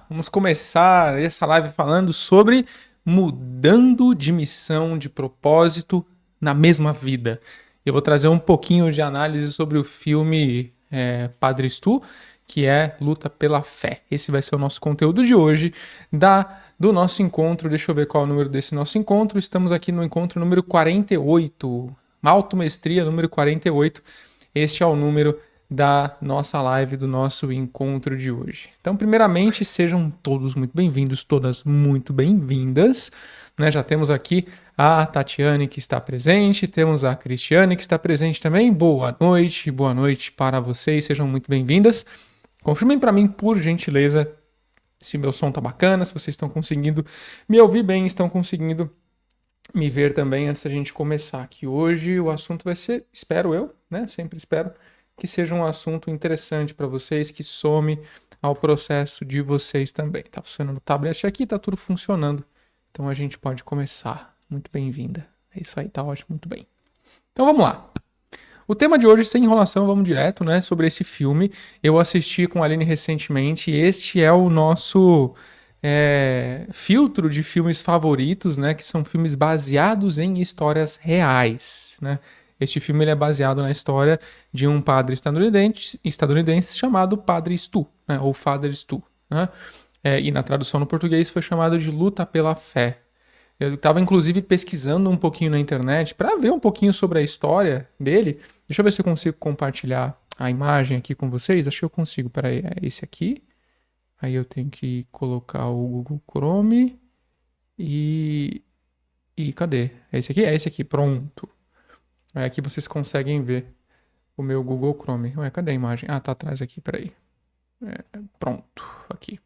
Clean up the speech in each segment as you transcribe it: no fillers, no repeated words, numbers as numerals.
Vamos começar essa live falando sobre mudando de missão, de propósito na mesma vida. Eu vou trazer um pouquinho de análise sobre o filme Padre Stu, que é Luta pela Fé. Esse vai ser o nosso conteúdo de hoje, do nosso encontro. Deixa eu ver qual é o número desse nosso encontro. Estamos aqui no encontro número 48, Automestria número 48. Este é o número da nossa live, do nosso encontro de hoje. Então, primeiramente, sejam todos muito bem-vindos, todas muito bem-vindas. Né? Já temos aqui a Tatiane que está presente, temos a Cristiane que está presente também. Boa noite para vocês, sejam muito bem-vindas. Confirmem para mim, por gentileza, se meu som tá bacana, se vocês estão conseguindo me ouvir bem, estão conseguindo me ver também antes da gente começar aqui. Hoje o assunto vai ser, espero eu, né? Sempre espero que seja um assunto interessante para vocês, que some ao processo de vocês também. Tá funcionando o tablet aqui, tá tudo funcionando. Então a gente pode começar. Muito bem-vinda. É isso aí, tá ótimo, muito bem. Então vamos lá. O tema de hoje, sem enrolação, vamos direto, né? Sobre esse filme. Eu assisti com a Aline recentemente. Este é o nosso filtro de filmes favoritos, né? Que são filmes baseados em histórias reais, né? Este filme ele é baseado na história de um padre estadunidense chamado Padre Stu, né? Ou Father Stu, né? E na tradução no português foi chamado de Luta pela Fé. Eu estava, inclusive, pesquisando um pouquinho na internet para ver um pouquinho sobre a história dele. Deixa eu ver se eu consigo compartilhar a imagem aqui com vocês. Acho que eu consigo. Peraí, é esse aqui. Aí eu tenho que colocar o Google Chrome. E cadê? É esse aqui? É esse aqui, pronto. Aí aqui vocês conseguem ver o meu Google Chrome. Ué, cadê a imagem? Ah, tá atrás aqui, peraí. Pronto, aqui.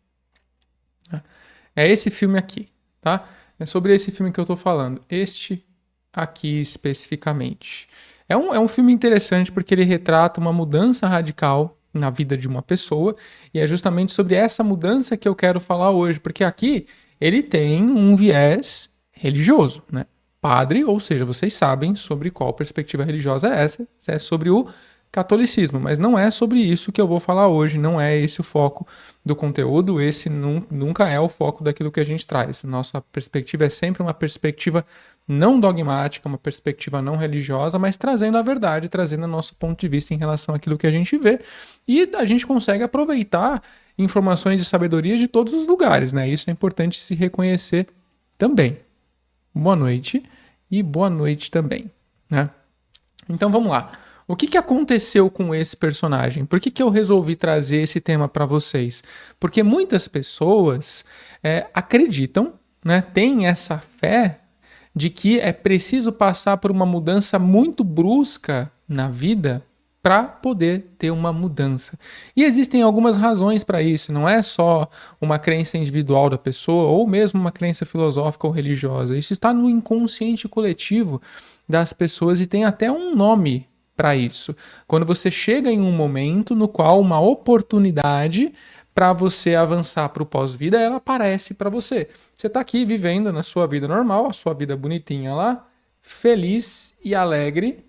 É esse filme aqui, tá? É sobre esse filme que eu tô falando. Este aqui especificamente. É um filme interessante porque ele retrata uma mudança radical na vida de uma pessoa. E é justamente sobre essa mudança que eu quero falar hoje. Porque aqui ele tem um viés religioso, né? Padre, ou seja, vocês sabem sobre qual perspectiva religiosa é essa. É sobre o catolicismo, mas não é sobre isso que eu vou falar hoje, não é esse o foco do conteúdo, esse nunca é o foco daquilo que a gente traz. Nossa perspectiva é sempre uma perspectiva não dogmática, uma perspectiva não religiosa, mas trazendo a verdade, trazendo o nosso ponto de vista em relação àquilo que a gente vê, e a gente consegue aproveitar informações e sabedoria de todos os lugares, né? Isso é importante se reconhecer também. Boa noite e boa noite também, né? Então vamos lá. O que aconteceu com esse personagem? Por que eu resolvi trazer esse tema para vocês? Porque muitas pessoas acreditam, né, têm essa fé de que é preciso passar por uma mudança muito brusca na vida para poder ter uma mudança. E existem algumas razões para isso, não é só uma crença individual da pessoa ou mesmo uma crença filosófica ou religiosa. Isso está no inconsciente coletivo das pessoas e tem até um nome para isso. Quando você chega em um momento no qual uma oportunidade para você avançar para o pós-vida, ela aparece para você. Você está aqui vivendo na sua vida normal, a sua vida bonitinha lá, feliz e alegre,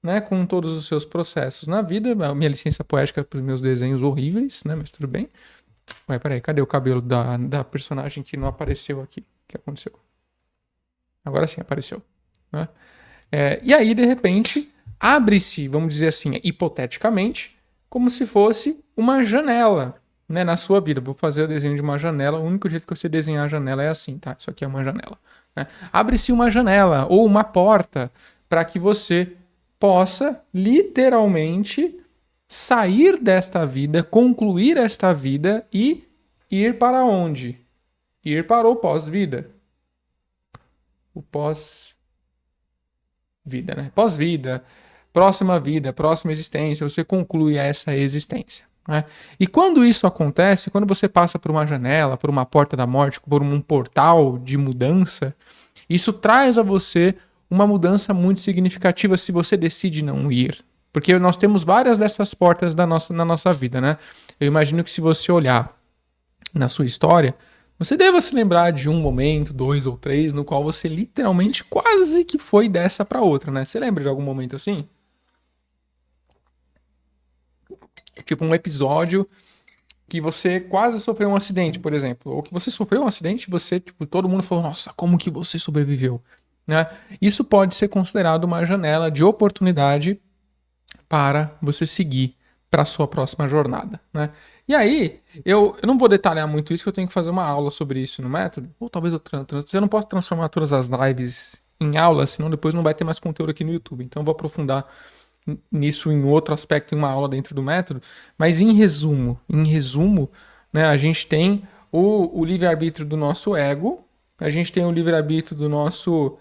né, com todos os seus processos na vida. Minha licença poética para os meus desenhos horríveis, né, mas tudo bem. Ué, peraí, cadê o cabelo da personagem que não apareceu aqui? O que aconteceu? Agora sim apareceu, né? E aí, de repente, abre-se, vamos dizer assim, hipoteticamente, como se fosse uma janela, né, na sua vida. Vou fazer o desenho de uma janela. O único jeito que você desenhar a janela é assim, tá? Isso aqui é uma janela, né? Abre-se uma janela ou uma porta para que você possa literalmente sair desta vida, concluir esta vida e ir para onde? Ir para o pós-vida. O pós-vida, né? Pós-vida, próxima vida, próxima existência, você conclui essa existência, né? E quando isso acontece, quando você passa por uma janela, por uma porta da morte, por um portal de mudança, isso traz a você uma mudança muito significativa se você decide não ir. Porque nós temos várias dessas portas na nossa vida, né? Eu imagino que se você olhar na sua história, você deva se lembrar de um momento, 2 ou 3, no qual você literalmente quase que foi dessa para outra, né? Você lembra de algum momento assim? Tipo um episódio que você quase sofreu um acidente, por exemplo, ou que você sofreu um acidente e você, tipo, todo mundo falou, nossa, como que você sobreviveu? Né? Isso pode ser considerado uma janela de oportunidade para você seguir para a sua próxima jornada, né? E aí, eu não vou detalhar muito isso, que eu tenho que fazer uma aula sobre isso no método, ou talvez eu não posso transformar todas as lives em aulas, senão depois não vai ter mais conteúdo aqui no YouTube. Então eu vou aprofundar nisso em outro aspecto, em uma aula dentro do método. Mas em resumo, né, a gente tem o livre-arbítrio do nosso ego, a gente tem o livre-arbítrio do nosso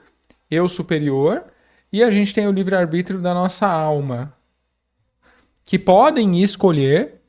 eu superior e a gente tem o livre-arbítrio da nossa alma, que podem escolher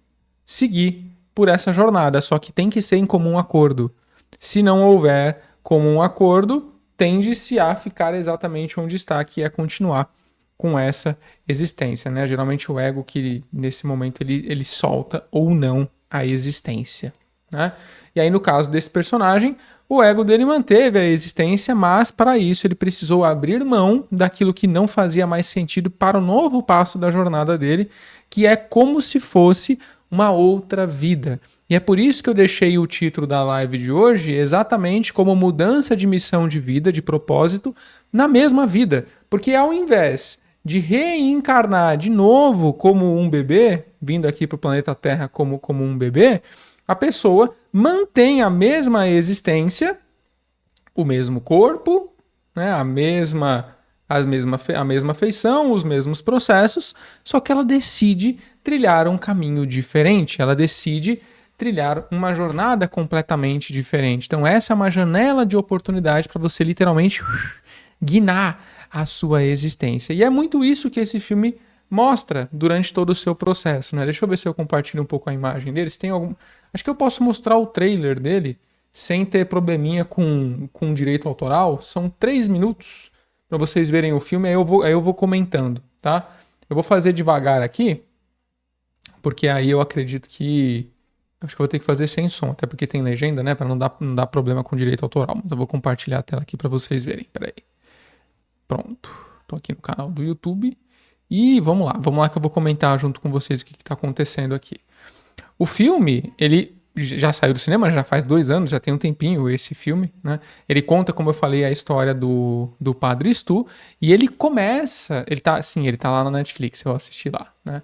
seguir por essa jornada, só que tem que ser em comum acordo. Se não houver comum acordo, tende-se a ficar exatamente onde está, que é continuar com essa existência, né? Geralmente o ego que nesse momento ele solta ou não a existência, né? E aí no caso desse personagem, o ego dele manteve a existência, mas para isso ele precisou abrir mão daquilo que não fazia mais sentido para o novo passo da jornada dele, que é como se fosse uma outra vida. E é por isso que eu deixei o título da live de hoje exatamente como mudança de missão de vida, de propósito, na mesma vida. Porque ao invés de reencarnar de novo como um bebê, vindo aqui para o planeta Terra como um bebê, a pessoa mantém a mesma existência, o mesmo corpo, né, a mesma feição, os mesmos processos, só que ela decide trilhar um caminho diferente, ela decide trilhar uma jornada completamente diferente. Então essa é uma janela de oportunidade para você literalmente guinar a sua existência. E é muito isso que esse filme mostra durante todo o seu processo, né? Deixa eu ver se eu compartilho um pouco a imagem dele. Se tem algum... Acho que eu posso mostrar o trailer dele sem ter probleminha com direito autoral. São 3 minutos para vocês verem o filme, aí eu vou comentando, tá? Eu vou fazer devagar aqui, porque aí eu acredito que... Acho que eu vou ter que fazer sem som, até porque tem legenda, né? Para não dar problema com direito autoral. Mas eu vou compartilhar a tela aqui para vocês verem. Peraí. Pronto. Tô aqui no canal do YouTube. E vamos lá que eu vou comentar junto com vocês o que está acontecendo aqui. O filme, ele já saiu do cinema, já faz 2 anos, já tem um tempinho esse filme, né? Ele conta, como eu falei, a história do Padre Stu, e ele começa, ele tá lá na Netflix, eu assisti lá, né?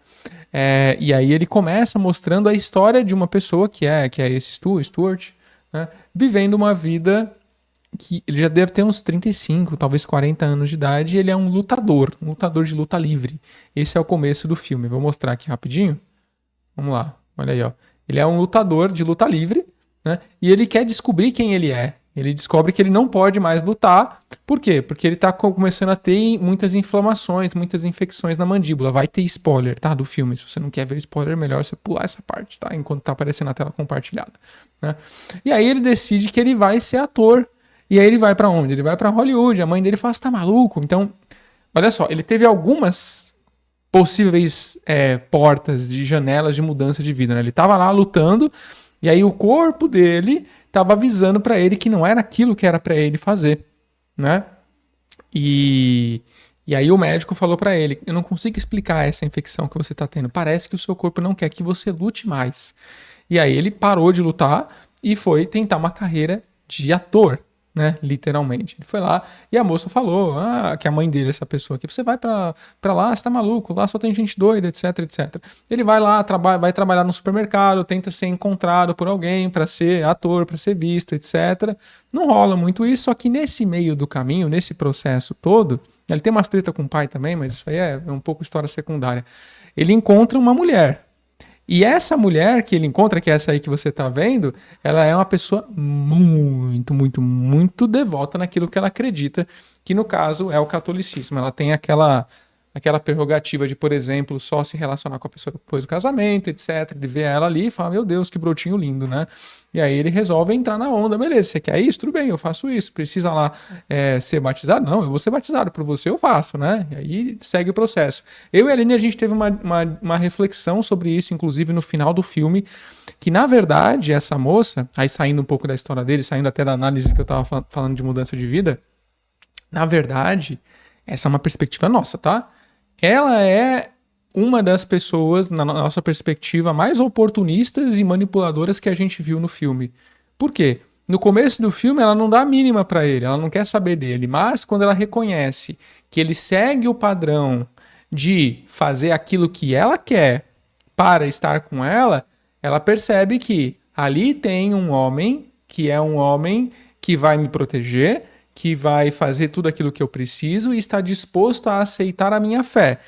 E aí ele começa mostrando a história de uma pessoa que é esse Stuart, né? Vivendo uma vida que ele já deve ter uns 35, talvez 40 anos de idade, e ele é um lutador de luta livre. Esse é o começo do filme. Vou mostrar aqui rapidinho. Vamos lá, olha aí, ó. Ele é um lutador de luta livre, né? E ele quer descobrir quem ele é. Ele descobre que ele não pode mais lutar. Por quê? Porque ele tá começando a ter muitas inflamações, muitas infecções na mandíbula. Vai ter spoiler, tá? Do filme. Se você não quer ver spoiler, é melhor você pular essa parte, tá? Enquanto tá aparecendo na tela compartilhada, né? E aí ele decide que ele vai ser ator. E aí ele vai pra onde? Ele vai pra Hollywood. A mãe dele fala, você tá maluco? Então, olha só, ele teve algumas possíveis portas de janelas de mudança de vida, né? Ele tava lá lutando e aí o corpo dele tava avisando pra ele que não era aquilo que era pra ele fazer, né? E aí o médico falou pra ele, eu não consigo explicar essa infecção que você tá tendo, parece que o seu corpo não quer que você lute mais. E aí ele parou de lutar e foi tentar uma carreira de ator, né, literalmente. Ele foi lá e a moça falou, que a mãe dele, essa pessoa aqui, você vai pra lá, você tá maluco, lá só tem gente doida, etc, etc. Ele vai lá, vai trabalhar no supermercado, tenta ser encontrado por alguém pra ser ator, pra ser visto, etc. Não rola muito isso, só que nesse meio do caminho, nesse processo todo, ele tem umas treta com o pai também, mas isso aí é um pouco história secundária. Ele encontra uma mulher. E essa mulher que ele encontra, que é essa aí que você tá vendo, ela é uma pessoa muito, muito, muito devota naquilo que ela acredita, que no caso é o catolicismo. Ela tem aquela prerrogativa de, por exemplo, só se relacionar com a pessoa depois do casamento, etc. Ele vê ela ali e fala, meu Deus, que brotinho lindo, né? E aí ele resolve entrar na onda, beleza, você quer isso? Tudo bem, eu faço isso. Precisa lá ser batizado? Não, eu vou ser batizado, por você eu faço, né? E aí segue o processo. Eu e a Aline, a gente teve uma reflexão sobre isso, inclusive no final do filme, que na verdade essa moça, aí saindo um pouco da história dele, saindo até da análise que eu tava falando de mudança de vida, na verdade, essa é uma perspectiva nossa, tá? Ela é uma das pessoas, na nossa perspectiva, mais oportunistas e manipuladoras que a gente viu no filme. Por quê? No começo do filme, ela não dá a mínima pra ele, ela não quer saber dele, mas quando ela reconhece que ele segue o padrão de fazer aquilo que ela quer para estar com ela, ela percebe que ali tem um homem que é um homem que vai me proteger, que vai fazer tudo aquilo que eu preciso e está disposto a aceitar a minha fé.